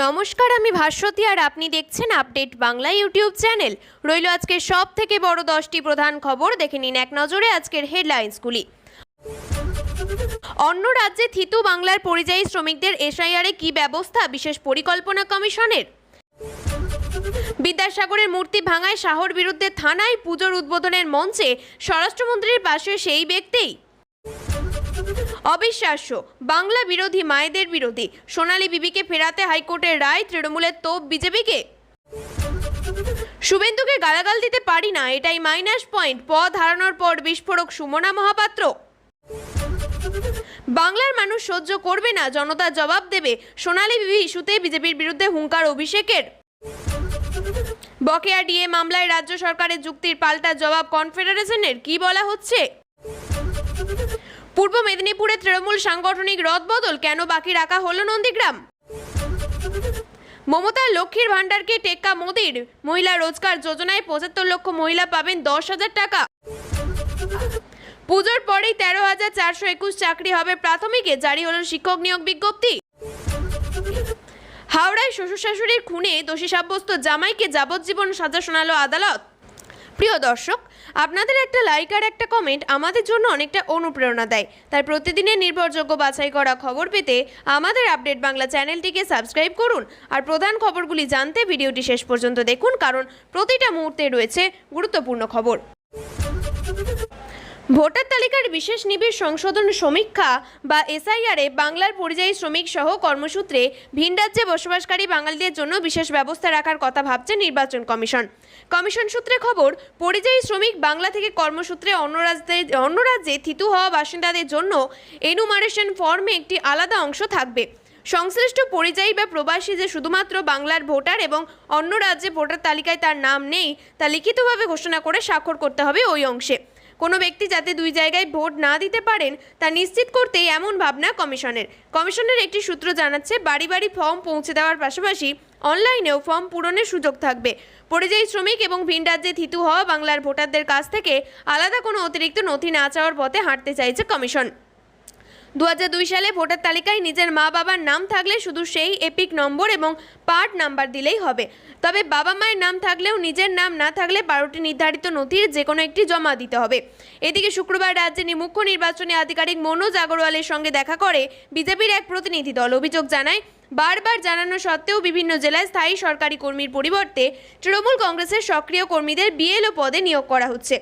নমস্কার, আমি ভাস্বতী আর আপনি দেখছেন আপডেট বাংলা ইউটিউব চ্যানেল। রইল আজকের সব থেকে বড় 10টি প্রধান খবর, দেখে নিন এক নজরে আজকের হেডলাইন্সগুলি। অন্য রাজ্যে থিতু বাংলার পরিযায়ী শ্রমিকদের এসআইআরে কি ব্যবস্থা, বিশেষ পরিকল্পনা কমিশনের। বিদ্যাসাগরের মূর্তি ভাঙায় শাহর বিরুদ্ধে থানায় পুজোর উদ্বোধনের মঞ্চে স্বরাষ্ট্রমন্ত্রীর পাশে সেই ব্যক্তিই। অবিশ্বাস্য, বাংলা বিরোধী মায়েদের বিরোধী সোনালী বিবিকে ফেরাতে হাইকোর্টের রায়, তৃণমূলের তোপ বিজেপিকে। শুভেন্দুকে গালাগাল দিতে পারি না, এটাই মাইনাস পয়েন্ট, পদ হারানোর পর বিস্ফোরক সুমনা মহাপাত্র। বাংলার মানুষ সহ্য করবে না, জনতা জবাব দেবে, সোনালী বিবি ইস্যুতে বিজেপির বিরুদ্ধে হুঙ্কার অভিষেকের। বকেয়া ডিএ মামলায় রাজ্য সরকারের যুক্তির পাল্টা জবাব কনফেডারেশনের, কি বলা হচ্ছে। পূর্ব মেদিনীপুরে তৃণমূল সাংগঠনিক রদবদল, কেন বাকি রাখা হলো নন্দীগ্রাম। মমতার লক্ষ্মীর ভাণ্ডারকে টেক্কা মোদির, মহিলা রোজগার যোজনায় 75 লক্ষ মহিলা পাবেন 10,000 টাকা। পুজোর পরেই 13,421 চাকরি হবে প্রাথমিকে, জারি হল শিক্ষক নিয়োগ বিজ্ঞপ্তি। হাওড়ায় শ্বশুর শাশুড়ির খুনে দোষী সাব্যস্ত জামাইকে যাবজ্জীবন সাজা শোনালো আদালত। প্রিয় দর্শক, আপনাদের একটা লাইক আর একটা কমেন্ট আমাদের জন্য অনেকটা অনুপ্রেরণা দেয়, তাই প্রতিদিনের নির্ভরযোগ্য বাছাই করা খবর পেতে আমাদের আপডেট বাংলা চ্যানেলটিকে সাবস্ক্রাইব করুন। আর প্রধান খবরগুলি জানতে ভিডিওটি শেষ পর্যন্ত দেখুন, কারণ প্রতিটা মুহূর্তে রয়েছে গুরুত্বপূর্ণ খবর। ভোটার তালিকার বিশেষ নিবিড় সংশোধন সমীক্ষা বা এসআইআরে বাংলার পরিযায়ী শ্রমিক সহ কর্মসূত্রে ভিন রাজ্যে বসবাসকারী বাঙালিদের জন্য বিশেষ ব্যবস্থা রাখার কথা ভাবছে নির্বাচন কমিশন। কমিশন সূত্রে খবর, পরিযায়ী শ্রমিক বাংলা থেকে কর্মসূত্রে অন্য রাজ্যে থিতু হওয়া বাসিন্দাদের জন্য এনুমারেশন ফর্মে একটি আলাদা অংশ থাকবে। সংশ্লিষ্ট পরিযায়ী বা প্রবাসী যে শুধুমাত্র বাংলার ভোটার এবং অন্য রাজ্যে ভোটার তালিকায় তার নাম নেই, তা লিখিতভাবে ঘোষণা করে স্বাক্ষর করতে হবে ওই অংশে। কোনো ব্যক্তি যাতে দুই জায়গায় ভোট না দিতে পারেন তা নিশ্চিত করতেই এমন ভাবনা কমিশনের একটি সূত্র জানাচ্ছে, বাড়ি বাড়ি ফর্ম পৌঁছে দেওয়ার পাশাপাশি অনলাইনেও ফর্ম পূরণের সুযোগ থাকবে। পরিযায়ী শ্রমিক এবং ভিন রাজ্যে থিতু হওয়া বাংলার ভোটারদের কাছ থেকে আলাদা কোনো অতিরিক্ত নথি না চাওয়ার পথে হাঁটতে চাইছে কমিশন। 2002 সালে ভোটার তালিকায় নিজের মা বাবার নাম থাকলে শুধু সেই এপিক নম্বর এবং পার্ট নাম্বার দিলেই হবে। তবে বাবা মায়ের নাম থাকলেও নিজের নাম না থাকলে 12টি নির্ধারিত নথির যে কোনো একটি জমা দিতে হবে। এদিকে শুক্রবার রাজ্যের মুখ্য নির্বাচনী আধিকারিক মনোজ আগরওয়ালের সঙ্গে দেখা করে বিজেপির এক প্রতিনিধি দল। অভিযোগ জানায়, বারবার জানানো সত্ত্বেও বিভিন্ন জেলায় স্থায়ী সরকারি কর্মীর পরিবর্তে তৃণমূল কংগ্রেসের সক্রিয় কর্মীদের বিএলও পদে নিয়োগ করা হচ্ছে।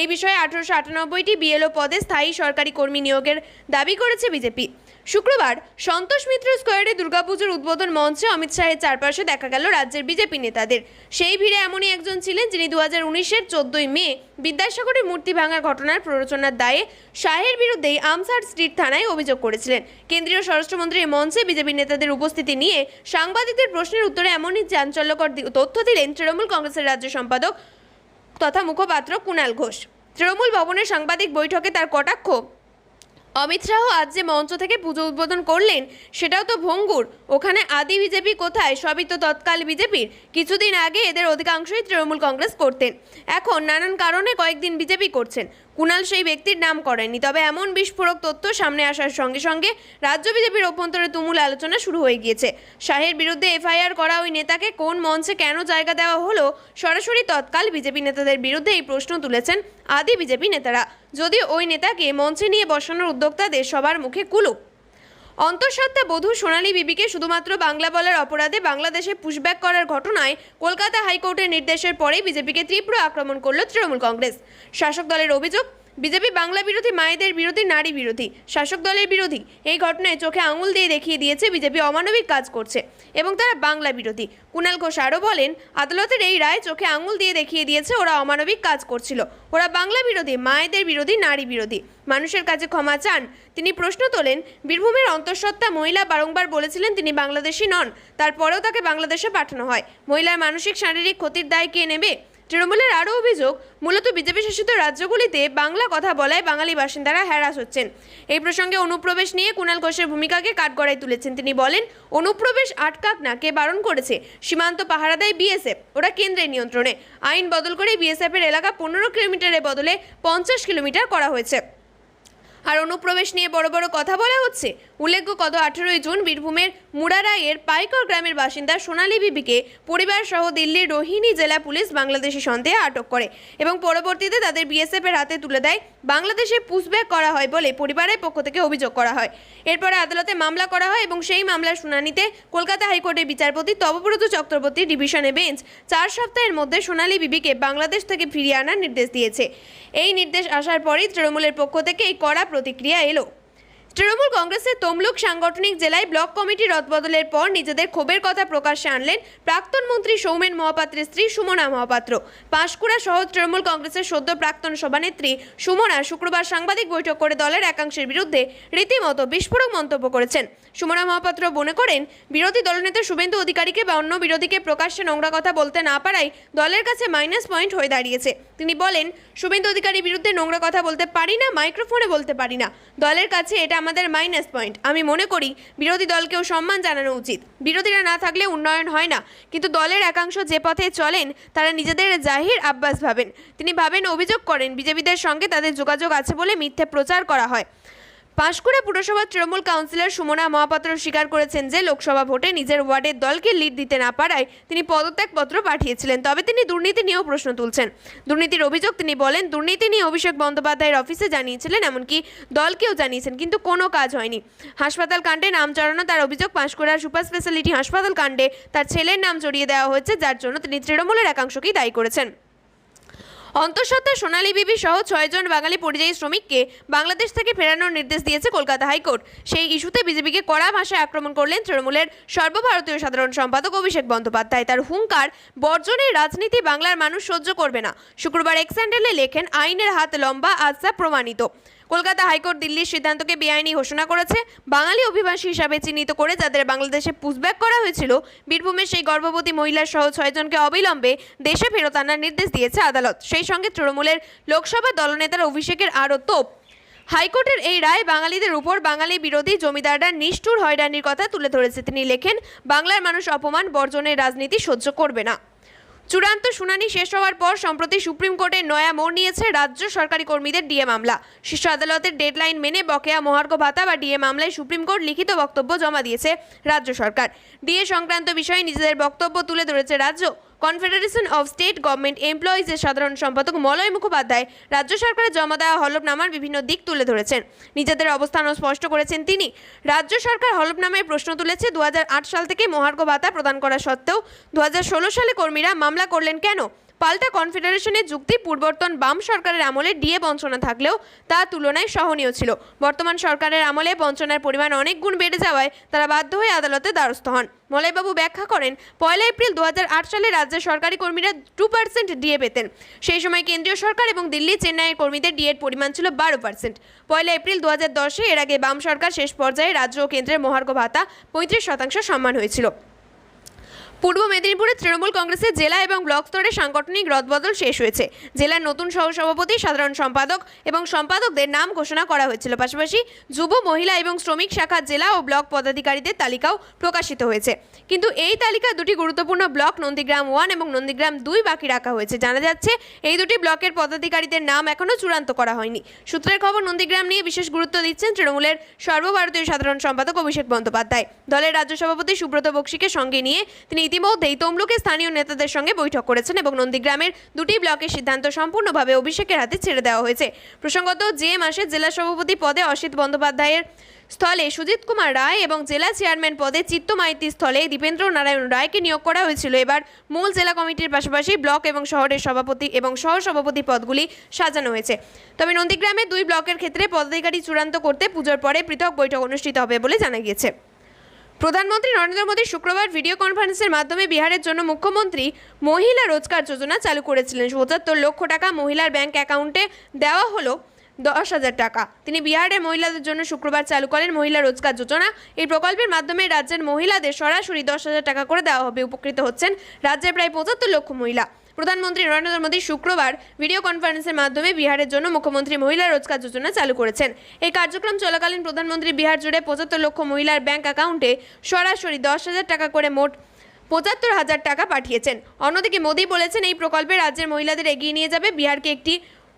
এই বিষয়ে 1898টি বিএলও পদে স্থায়ী সরকারি কর্মী নিয়োগের দাবি করেছে বিজেপি। শুক্রবার সন্তোষ মিত্র স্কোয়ারে দুর্গাপুজোর উদ্বোধন মঞ্চে অমিত শাহের চারপাশে দেখা গেল রাজ্যের বিজেপি নেতাদের। সেই ভিড়ে এমনই একজন ছিলেন যিনি 2019-এর 14ই মে বিদ্যাসাগরের মূর্তি ভাঙার ঘটনার প্ররোচনার দায়ে শাহের বিরুদ্ধেই আমসার স্ট্রিট থানায় অভিযোগ করেছিলেন। কেন্দ্রীয় স্বরাষ্ট্রমন্ত্রীর মঞ্চে বিজেপি নেতাদের উপস্থিতি নিয়ে সাংবাদিকদের প্রশ্নের উত্তরে এমনই চাঞ্চল্যকর তথ্য দিলেন তৃণমূল কংগ্রেসের রাজ্য সম্পাদক তথা মুখপাত্র কুণাল ঘোষ। তৃণমূল ভবনের সাংবাদিক বৈঠকে তার কটাক্ষ, অমিত শাহ আজ যে মঞ্চ থেকে পুজো উদ্বোধন করলেন সেটাও তো ভঙ্গুর, ওখানে আদি বিজেপি কোথায়, সবই তো তৎকাল বিজেপির। কিছুদিন আগে এদের অধিকাংশই তৃণমূল কংগ্রেস করতেন, এখন নানান কারণে কয়েকদিন বিজেপি করছেন। কুণাল সেই ব্যক্তির নাম করেননি, তবে এমন বিস্ফোরক তথ্য সামনে আসার সঙ্গে সঙ্গে রাজ্য বিজেপির অভ্যন্তরে তুমুল আলোচনা শুরু হয়ে গিয়েছে। শাহের বিরুদ্ধে এফআইআর করা ওই নেতাকে কোন মঞ্চে কেন জায়গা দেওয়া হলো, সরাসরি তৎকাল বিজেপি নেতাদের বিরুদ্ধে এই প্রশ্ন তুলেছেন আদি বিজেপি নেতারা। যদিও ওই নেতাকে মঞ্চে নিয়ে বসানোর উদ্যোক্তাদের সবার মুখে কুলুপ। অন্তঃসত্ত্বা বধূ সোনালী বিবিকে শুধুমাত্র বাংলা বলার অপরাধে বাংলাদেশে পুশব্যাক করার ঘটনায় কলকাতা হাইকোর্টের নির্দেশের পরেই বিজেপিকে তীব্র আক্রমণ করল তৃণমূল কংগ্রেস। শাসক দলের অভিযোগ, বিজেপি বাংলা বিরোধী, মায়েদের বিরোধী, নারী বিরোধী, শাসক দলের বিরোধী। এই ঘটনায় চোখে আঙুল দিয়ে দেখিয়ে দিয়েছে বিজেপি অমানবিক কাজ করছে এবং তারা বাংলা বিরোধী। কুণাল ঘোষ আরও বলেন, আদালতের এই রায় চোখে আঙুল দিয়ে দেখিয়ে দিয়েছে ওরা অমানবিক কাজ করছিল, ওরা বাংলা বিরোধী, মায়েদের বিরোধী, নারী বিরোধী। মানুষের কাছে ক্ষমা চান। তিনি প্রশ্ন তোলেন, বীরভূমের অন্তঃসত্ত্বা মহিলা বারংবার বলেছিলেন তিনি বাংলাদেশি নন, তারপরেও তাকে বাংলাদেশে পাঠানো হয়। মহিলার মানসিক শারীরিক ক্ষতির দায় কে নেবে? তৃণমূলের আরও অভিযোগ, মূলত বিজেপি শাসিত রাজ্যগুলিতে বাংলা কথা বলায় বাঙালি বাসিন্দারা হ্যারাস হচ্ছেন। এই প্রসঙ্গে অনুপ্রবেশ নিয়ে কুণাল ঘোষের ভূমিকাকে কাঠগড়ায় তুলেছেন। তিনি বলেন, অনুপ্রবেশ আটকাক না, কে বারণ করেছে? সীমান্ত পাহারা দেয় বিএসএফ, ওরা কেন্দ্রের নিয়ন্ত্রণে। আইন বদল করে বিএসএফের এলাকা 15 কিলোমিটারের বদলে 50 কিলোমিটার করা হয়েছে। আর অনুপ্রবেশ নিয়ে বড় বড় কথা বলা হচ্ছে। উল্লেখ্য গত 18 জুন বীরভূমের মুরারাইয়ের পাইকর গ্রামের বাসিন্দা সোনালী বিবিকে পরিবার সহ দিল্লির রোহিণী জেলা পুলিশ বাংলাদেশি সন্দেহে আটক করে এবং পরবর্তীতে তাদের বিএসএফ এর হাতে তুলে দেয়। বাংলাদেশে পুশব্যাক করা হয় বলে পরিবারের পক্ষ থেকে অভিযোগ করা হয়। এরপরে আদালতে মামলা করা হয় এবং সেই মামলার শুনানিতে কলকাতা হাইকোর্টের বিচারপতি তপব্রত চক্রবর্তী ডিভিশনের বেঞ্চ 4 সপ্তাহের মধ্যে সোনালী বিবিকে বাংলাদেশ থেকে ফিরিয়ে আনার নির্দেশ দিয়েছে। এই নির্দেশ আসার পরই তৃণমূলের পক্ষ থেকে এই কড়া প্রতিক্রিয়া এলো। তৃণমূল কংগ্রেসের তমলুক সাংগঠনিক জেলায় ব্লক কমিটি রদবদলের পর নিজেদের ক্ষোভের কথা প্রকাশ্যে আনলেন প্রাক্তন মন্ত্রী সৌমেন মহাপাত্রের স্ত্রী সুমনা মহাপাত্র। পাঁশকুড়া সহ তৃণমূল কংগ্রেসের সদ্য প্রাক্তন সভানেত্রী সুমনা শুক্রবার সাংবাদিক বৈঠক করে দলের একাংশের বিরুদ্ধে রীতিমতো বিস্ফোরক মন্তব্য করেছেন। সুমনা মহাপাত্র মনে করেন বিরোধী দলনেতা শুভেন্দু অধিকারীকে বা অন্য বিরোধীকে প্রকাশ্যে নোংরা কথা বলতে না পারাই দলের কাছে মাইনাস পয়েন্ট হয়ে দাঁড়িয়েছে। তিনি বলেন, শুভেন্দু অধিকারীর বিরুদ্ধে নোংরা কথা বলতে পারি না, মাইক্রোফোনে বলতে পারি না, দলের কাছে এটা আমাদের মাইনাস পয়েন্ট। আমি মনে করি বিরোধী দলকেও সম্মান জানানো উচিত। বিরোধীরা না থাকলে উন্নয়ন হয় না, কিন্তু দলের একাংশ যে পথে চলেন তারা নিজেদের জাহির আব্বাস ভাবেন। তিনি অভিযোগ করেন বিজেপিদের সঙ্গে তাদের যোগাযোগ আছে বলে মিথ্যে প্রচার করা হয়। পাঁশকুড়া পুরসভার তৃণমূল কাউন্সিলর সুমনা মহাপাত্র স্বীকার করেছেন যে লোকসভা ভোটে নিজের ওয়ার্ডের দলকে লিড দিতে না পারায় তিনি পদত্যাগপত্র পাঠিয়েছিলেন। তবে তিনি দুর্নীতি নিয়েও প্রশ্ন তুলছেন। দুর্নীতির অভিযোগ তিনি বলেন, দুর্নীতি নিয়ে অভিষেক বন্দ্যোপাধ্যায়ের অফিসে জানিয়েছিলেন, এমনকি দলকেও জানিয়েছেন, কিন্তু কোনো কাজ হয়নি। হাসপাতাল কাণ্ডে নাম জড়ানো তার অভিযোগ। পাঁশকুড়ার সুপার স্পেশালিটি হাসপাতাল কাণ্ডে তার ছেলের নাম জড়িয়ে দেওয়া হয়েছে, যার জন্য তিনি তৃণমূলের একাংশকেই দায়ী করেছেন। অন্তঃসত্ত্বা সোনালী বিবি সহ 6 জন বাঙালি পরিযায়ী শ্রমিককে বাংলাদেশ থেকে ফেরানোর নির্দেশ দিয়েছে কলকাতা হাইকোর্ট। সেই ইস্যুতে বিজেপিকে কড়া ভাষায় আক্রমণ করলেন তৃণমূলের সর্বভারতীয় সাধারণ সম্পাদক অভিষেক বন্দ্যোপাধ্যায়। তার হুঙ্কার, বর্জনের রাজনীতি বাংলার মানুষ সহ্য করবে না। শুক্রবার এক্স হ্যান্ডেলে লেখেন, আইনের হাত লম্বা, আজ তা প্রমাণিত। কলকাতা হাইকোর্ট দিল্লির সিদ্ধান্তকে বেআইনি ঘোষণা করেছে। বাঙালি অভিবাসী হিসাবে চিহ্নিত করে যাদের বাংলাদেশে পুশব্যাক করা হয়েছিল, বীরভূমের সেই গর্ভবতী মহিলা সহ 6 জনকে অবিলম্বে দেশে ফেরত আনার নির্দেশ দিয়েছে আদালত। সেই সঙ্গে তৃণমূলের লোকসভা দলনেতার অভিষেকের আরও তোপ। হাইকোর্টের এই রায় বাঙালিদের উপর বাঙালি বিরোধী জমিদাররা নিষ্ঠুর হয়রানির কথা তুলে ধরেছে। তিনি লেখেন, বাংলার মানুষ অপমান, বর্জনের রাজনীতি সহ্য করবে না। চূড়ান্ত শুনানি শেষ হওয়ার পর সম্প্রতি সুপ্রিম কোর্টে নয়া মোড় নিয়েছে রাজ্য সরকারি কর্মীদের ডিএ মামলা। শীর্ষ আদালতের ডেডলাইন মেনে বকেয়া মহার্ঘ ভাতা বা ডিএ মামলায় সুপ্রিম কোর্ট লিখিত বক্তব্য জমা দিয়েছে রাজ্য সরকার। ডিএ সংক্রান্ত বিষয়ে নিজেদের বক্তব্য তুলে ধরেছে রাজ্য কনফেডারেশন অফ স্টেট গভর্নমেন্ট এমপ্লয়িজের সাধারণ সম্পাদক মলয় মুখোপাধ্যায়। রাজ্য সরকারের জমা দেওয়া হলফনামার বিভিন্ন দিক তুলে ধরেছেন। নিজেদের অবস্থানও স্পষ্ট করেছেন তিনি। রাজ্য সরকার হলফনামায় প্রশ্ন তুলেছে, 2008 সাল থেকে মহার্ঘ ভাতা প্রদান করা সত্ত্বেও 2016 সালে কর্মীরা মামলা করলেন কেন? পাল্টা কনফেডারেশনের যুক্তি, পূর্বতন বাম সরকারের আমলে ডিএ বঞ্চনা থাকলেও তা তুলনায় সহনীয় ছিল। বর্তমান সরকারের আমলে বঞ্চনার পরিমাণ অনেক গুণ বেড়ে যাওয়ায় তারা বাধ্য হয়ে আদালতে দ্বারস্থ হন। মলয়বাবু ব্যাখ্যা করেন, 1 এপ্রিল 2008 সালে রাজ্যের সরকারি কর্মীরা 2% ডিএ পেতেন। সেই সময় কেন্দ্রীয় সরকার এবং দিল্লি, চেন্নাইয়ের কর্মীদের ডিএর পরিমাণ ছিল 12%। 1 এপ্রিল 2010-এ এর আগে বাম সরকার শেষ পর্যায়ে রাজ্য ও কেন্দ্রের মহার্ঘ ভাতা 35% সম্মান হয়েছিল। পূর্ব মেদিনীপুরে তৃণমূল কংগ্রেসের জেলা এবং ব্লক স্তরে সাংগঠনিক রদবদল শেষ হয়েছে। জেলার নতুন সহসভাপতি, সাধারণ সম্পাদক এবং সম্পাদকদের নাম ঘোষণা করা হয়েছিল। পাশাপাশি যুব, মহিলা এবং শ্রমিক শাখার জেলা ও ব্লক পদাধিকারীদের তালিকাও প্রকাশিত হয়েছে। কিন্তু এই তালিকায় দুটি গুরুত্বপূর্ণ ব্লক নন্দীগ্রাম 1 এবং নন্দীগ্রাম 2 বাকি রাখা হয়েছে। জানা যাচ্ছে এই দুটি ব্লকের পদাধিকারীদের নাম এখনও চূড়ান্ত করা হয়নি। সূত্রের খবর, নন্দীগ্রাম নিয়ে বিশেষ গুরুত্ব দিচ্ছেন তৃণমূলের সর্বভারতীয় সাধারণ সম্পাদক অভিষেক বন্দ্যোপাধ্যায়। দলের রাজ্য সভাপতি সুব্রত বক্সিকে সঙ্গে নিয়ে তিনি ইতিমধ্যেই তমলুকে স্থানীয় নেতাদের সঙ্গে বৈঠক করেছেন এবং নন্দীগ্রামের দুটি ব্লকের সিদ্ধান্ত সম্পূর্ণভাবে অভিষেকের হাতে ছেড়ে দেওয়া হয়েছে। প্রসঙ্গত, যে মাসে জেলা সভাপতি পদে অসিত বন্দ্যোপাধ্যায়ের স্থলে সুজিত কুমার রায় এবং জেলা চেয়ারম্যান পদে চিত্ত মাইতির স্থলে দীপেন্দ্র নারায়ণ রায়কে নিয়োগ করা হয়েছিল, এবার মূল জেলা কমিটির পাশাপাশি ব্লক এবং শহরের সভাপতি এবং সহসভাপতি পদগুলি সাজানো হয়েছে। তবে নন্দীগ্রামের 2 ব্লকের ক্ষেত্রে পদাধিকারী চূড়ান্ত করতে পুজোর পরে পৃথক বৈঠক অনুষ্ঠিত হবে বলে জানা গিয়েছে। প্রধানমন্ত্রী নরেন্দ্র মোদী শুক্রবার ভিডিও কনফারেন্সের মাধ্যমে বিহারের জন্য মুখ্যমন্ত্রী মহিলা রোজগার যোজনা চালু করেছিলেন। ৭৫ লক্ষ টাকা মহিলার ব্যাংক অ্যাকাউন্টে দেওয়া হলো 10,000 টাকা। তিনি বিহারের মহিলাদের জন্য শুক্রবার চালু করেন মহিলা রোজগার যোজনা। এই প্রকল্পের মাধ্যমে রাজ্যের মহিলাদের সরাসরি 10,000 টাকা করে দেওয়া হবে। উপকৃত হচ্ছেন রাজ্যের প্রায় 75 লক্ষ মহিলা। প্রধানমন্ত্রী নরেন্দ্র মোদী শুক্রবার ভিডিও কনফারেন্সের মাধ্যমে বিহারের জন্য মুখ্যমন্ত্রী মহিলা রোজগার যোজনা চালু করেছেন। এই কার্যক্রম চলাকালীন প্রধানমন্ত্রী বিহার জুড়ে 75 লক্ষ মহিলার ব্যাংক অ্যাকাউন্টে সরাসরি 10,000 টাকা করে মোট 75,000 টাকা পাঠিয়েছেন। অন্যদিকে মোদী বলেছেন, এই প্রকল্পে রাজ্যের মহিলাদের এগিয়ে নিয়ে যাবে, বিহারকে একটি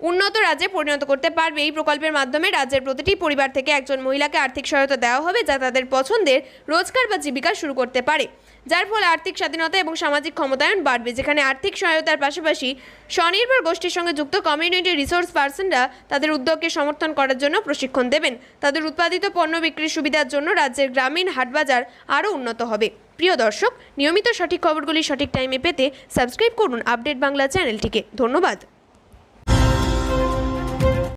উন্নত রাজ্যে পরিণত করতে পারবে। এই প্রকল্পের মাধ্যমে রাজ্যের প্রতিটি পরিবার থেকে একজন মহিলাকে আর্থিক সহায়তা দেওয়া হবে, যা তাদের পছন্দের রোজগার বা জীবিকা শুরু করতে পারে, যার ফলে আর্থিক স্বাধীনতা এবং সামাজিক ক্ষমতায়ন বাড়বে। যেখানে আর্থিক সহায়তার পাশাপাশি স্বনির্ভর গোষ্ঠীর সঙ্গে যুক্ত কমিউনিটি রিসোর্স পার্সনরা তাদের উদ্যোগকে সমর্থন করার জন্য প্রশিক্ষণ দেবেন। তাদের উৎপাদিত পণ্য বিক্রির সুবিধার জন্য রাজ্যের গ্রামীণ হাটবাজার আরও উন্নত হবে। প্রিয় দর্শক, নিয়মিত সঠিক খবরগুলি সঠিক টাইমে পেতে সাবস্ক্রাইব করুন আপডেট বাংলা চ্যানেলটিকে। ধন্যবাদ।